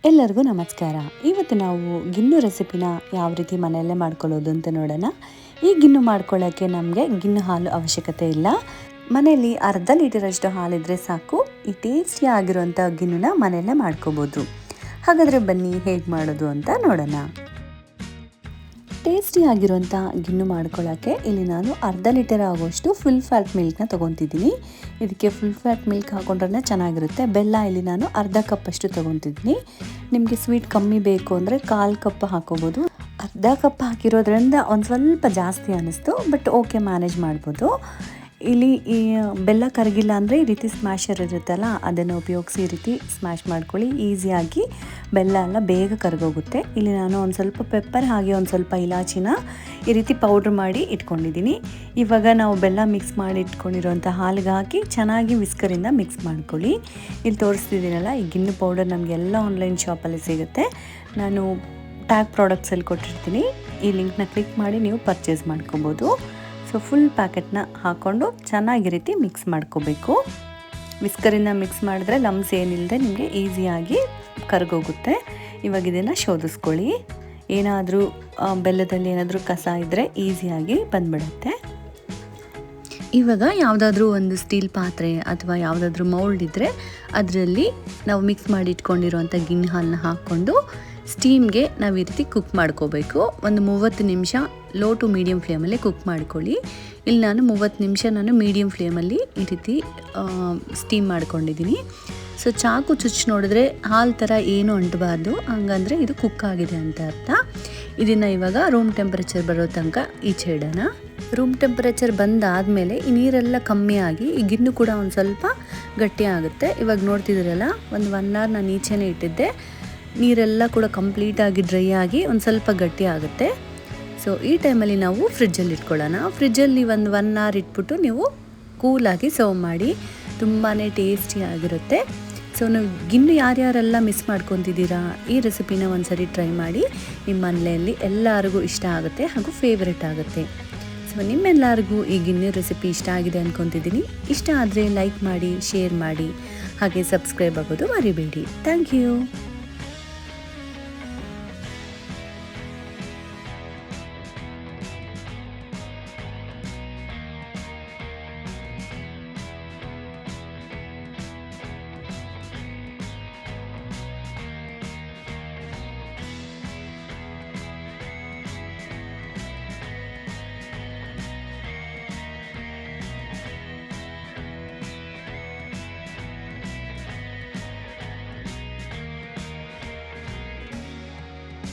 ಎಲ್ಲರಿಗೂ ನಮಸ್ಕಾರ. ಇವತ್ತು ನಾವು ಗಿಣ್ಣು ರೆಸಿಪಿನ ಯಾವ ರೀತಿ ಮನೆಯಲ್ಲೇ ಮಾಡ್ಕೊಳ್ಳೋದು ಅಂತ ನೋಡೋಣ. ಈ ಗಿಣ್ಣು ಮಾಡ್ಕೊಳ್ಳೋಕ್ಕೆ ನಮಗೆ ಗಿಣ್ಣು ಹಾಲು ಅವಶ್ಯಕತೆ ಇಲ್ಲ. ಮನೆಯಲ್ಲಿ ಅರ್ಧ ಲೀಟರಷ್ಟು ಹಾಲಿದ್ರೆ ಸಾಕು. ಈ ಟೇಸ್ಟಿ ಆಗಿರುವಂಥ ಗಿಣ್ಣುನ ಮನೆಯಲ್ಲೇ ಮಾಡ್ಕೋಬೋದು. ಹಾಗಾದರೆ ಬನ್ನಿ ಹೇಗೆ ಮಾಡೋದು ಅಂತ ನೋಡೋಣ. ಟೇಸ್ಟಿ ಆಗಿರುವಂಥ ಗಿಣ್ಣು ಮಾಡ್ಕೊಳ್ಳೋಕ್ಕೆ ಇಲ್ಲಿ ನಾನು ಅರ್ಧ ಲೀಟರ್ ಆಗುವಷ್ಟು ಫುಲ್ ಫ್ಯಾಟ್ ಮಿಲ್ಕ್ನ ತೊಗೊತಿದ್ದೀನಿ. ಇದಕ್ಕೆ ಫುಲ್ ಫ್ಯಾಟ್ ಮಿಲ್ಕ್ ಹಾಕೊಂಡ್ರೆ ಚೆನ್ನಾಗಿರುತ್ತೆ. ಬೆಲ್ಲ ಇಲ್ಲಿ ನಾನು ಅರ್ಧ ಕಪ್ಪಷ್ಟು ತೊಗೊತಿದ್ದೀನಿ. ನಿಮಗೆ ಸ್ವೀಟ್ ಕಮ್ಮಿ ಬೇಕು ಅಂದರೆ 1/4 ಕಪ್ ಹಾಕೋಬೋದು. ಅರ್ಧ ಕಪ್ ಹಾಕಿರೋದ್ರಿಂದ ಒಂದು ಸ್ವಲ್ಪ ಜಾಸ್ತಿ ಅನ್ನಿಸ್ತು, ಬಟ್ ಓಕೆ, ಮ್ಯಾನೇಜ್ ಮಾಡ್ಬೋದು. ಇಲ್ಲಿ ಈ ಬೆಲ್ಲ ಕರಗಿಲ್ಲ ಅಂದರೆ ಈ ರೀತಿ ಸ್ಮ್ಯಾಶರ್ ಇರುತ್ತಲ್ಲ, ಅದನ್ನು ಉಪಯೋಗಿಸಿ ಈ ರೀತಿ ಸ್ಮ್ಯಾಶ್ ಮಾಡ್ಕೊಳ್ಳಿ. ಈಸಿಯಾಗಿ ಬೆಲ್ಲ ಎಲ್ಲ ಬೇಗ ಕರಗೋಗುತ್ತೆ. ಇಲ್ಲಿ ನಾನು ಒಂದು ಸ್ವಲ್ಪ ಪೆಪ್ಪರ್ ಹಾಗೆ ಒಂದು ಸ್ವಲ್ಪ ಇಲಾಚಿನ ಈ ರೀತಿ ಪೌಡ್ರ್ ಮಾಡಿ ಇಟ್ಕೊಂಡಿದ್ದೀನಿ. ಇವಾಗ ನಾವು ಬೆಲ್ಲ ಮಿಕ್ಸ್ ಮಾಡಿ ಇಟ್ಕೊಂಡಿರೋಂಥ ಹಾಲಿಗೆ ಹಾಕಿ ಚೆನ್ನಾಗಿ ವಿಸ್ಕರಿಂದ ಮಿಕ್ಸ್ ಮಾಡ್ಕೊಳ್ಳಿ. ಇಲ್ಲಿ ತೋರಿಸ್ತಿದ್ದೀನಲ್ಲ, ಈ ಗಿಣ್ಣು ಪೌಡರ್ ನಮಗೆಲ್ಲ ಆನ್ಲೈನ್ ಶಾಪಲ್ಲಿ ಸಿಗುತ್ತೆ. ನಾನು ಟ್ಯಾಗ್ ಪ್ರಾಡಕ್ಟ್ಸಲ್ಲಿ ಕೊಟ್ಟಿರ್ತೀನಿ. ಈ ಲಿಂಕ್ನ ಕ್ಲಿಕ್ ಮಾಡಿ ನೀವು ಪರ್ಚೇಸ್ ಮಾಡ್ಕೊಬೋದು. ಸೊ ಫುಲ್ ಪ್ಯಾಕೆಟ್ನ ಹಾಕ್ಕೊಂಡು ಚೆನ್ನಾಗಿ ರೀತಿ ಮಿಕ್ಸ್ ಮಾಡ್ಕೋಬೇಕು. ವಿಸ್ಕರಿಂದ ಮಿಕ್ಸ್ ಮಾಡಿದ್ರೆ ಲಮ್ಸ್ ಏನಿಲ್ಲದೆ ನಿಮಗೆ ಈಸಿಯಾಗಿ ಕರಗೋಗುತ್ತೆ. ಇವಾಗ ಇದನ್ನು ಶೋಧಿಸ್ಕೊಳ್ಳಿ. ಏನಾದರೂ ಬೆಲ್ಲದಲ್ಲಿ ಏನಾದರೂ ಕಸ ಇದ್ದರೆ ಈಸಿಯಾಗಿ ಬಂದ್ಬಿಡುತ್ತೆ. ಇವಾಗ ಯಾವುದಾದ್ರೂ ಒಂದು ಸ್ಟೀಲ್ ಪಾತ್ರೆ ಅಥವಾ ಯಾವುದಾದ್ರೂ ಮೌಲ್ಡ್ ಇದ್ದರೆ ಅದರಲ್ಲಿ ನಾವು ಮಿಕ್ಸ್ ಮಾಡಿ ಇಟ್ಕೊಂಡಿರೋಂಥ ಗಿಣ್ಣು ಹಾಲನ್ನ ಹಾಕ್ಕೊಂಡು ಸ್ಟೀಮ್ಗೆ ನಾವು ಈ ರೀತಿ ಕುಕ್ ಮಾಡ್ಕೋಬೇಕು. ಒಂದು 30 ನಿಮಿಷ ಲೋ ಟು ಮೀಡಿಯಮ್ ಫ್ಲೇಮಲ್ಲಿ ಕುಕ್ ಮಾಡ್ಕೊಳ್ಳಿ. ಇಲ್ಲಿ ನಾನು 30 ನಿಮಿಷ ಮೀಡಿಯಮ್ ಫ್ಲೇಮಲ್ಲಿ ಈ ರೀತಿ ಸ್ಟೀಮ್ ಮಾಡ್ಕೊಂಡಿದ್ದೀನಿ. ಸೊ ಚಾಕು ಚುಚ್ಚಿ ನೋಡಿದ್ರೆ ಹಾಲು ಥರ ಏನೂ ಅಂಟಬಾರ್ದು, ಹಂಗಂದರೆ ಇದು ಕುಕ್ ಆಗಿದೆ ಅಂತ ಅರ್ಥ. ಇದನ್ನು ಇವಾಗ ರೂಮ್ ಟೆಂಪ್ರೇಚರ್ ಬರೋ ತನಕ ಈಚೆ ಇಡೋಣ. ರೂಮ್ ಟೆಂಪ್ರೇಚರ್ ಬಂದಾದಮೇಲೆ ಈ ನೀರೆಲ್ಲ ಕಮ್ಮಿ ಆಗಿ ಈ ಗಿಣ್ಣು ಕೂಡ ಒಂದು ಸ್ವಲ್ಪ ಗಟ್ಟಿ ಆಗುತ್ತೆ. ಇವಾಗ ನೋಡ್ತಿದ್ದೀರಲ್ಲ, ಒಂದು 1 ಅವರ್ ನಾನು ಈಚೆನೇ ಇಟ್ಟಿದ್ದೆ. ನೀರೆಲ್ಲ ಕೂಡ ಕಂಪ್ಲೀಟಾಗಿ ಡ್ರೈ ಆಗಿ ಒಂದು ಸ್ವಲ್ಪ ಗಟ್ಟಿ ಆಗುತ್ತೆ. ಸೊ ಈ ಟೈಮಲ್ಲಿ ನಾವು ಫ್ರಿಜ್ಜಲ್ಲಿ ಇಟ್ಕೊಳ್ಳೋಣ. ಫ್ರಿಜ್ಜಲ್ಲಿ ಒಂದು 1 ಅವರ್ ಇಟ್ಬಿಟ್ಟು ನೀವು ಕೂಲಾಗಿ ಸರ್ವ್ ಮಾಡಿ. ತುಂಬಾ ಟೇಸ್ಟಿ ಆಗಿರುತ್ತೆ. ಸೊ ನೀವು ಗಿಣ್ಣು ಯಾರ್ಯಾರೆಲ್ಲ ಮಿಸ್ ಮಾಡ್ಕೊತಿದ್ದೀರಾ, ಈ ರೆಸಿಪಿನ ಒಂದ್ಸರಿ ಟ್ರೈ ಮಾಡಿ. ನಿಮ್ಮ ಮನೆಯಲ್ಲಿ ಎಲ್ಲರಿಗೂ ಇಷ್ಟ ಆಗುತ್ತೆ ಹಾಗೂ ಫೇವ್ರೆಟ್ ಆಗುತ್ತೆ. ಸೊ ನಿಮ್ಮೆಲ್ಲರಿಗೂ ಈ ಗಿಣ್ಣು ರೆಸಿಪಿ ಇಷ್ಟ ಆಗಿದೆ ಅಂದ್ಕೊತಿದ್ದೀನಿ. ಇಷ್ಟ ಆದರೆ ಲೈಕ್ ಮಾಡಿ, ಶೇರ್ ಮಾಡಿ, ಹಾಗೆ ಸಬ್ಸ್ಕ್ರೈಬ್ ಆಗೋದು ಮರಿಬೇಡಿ. Thank you.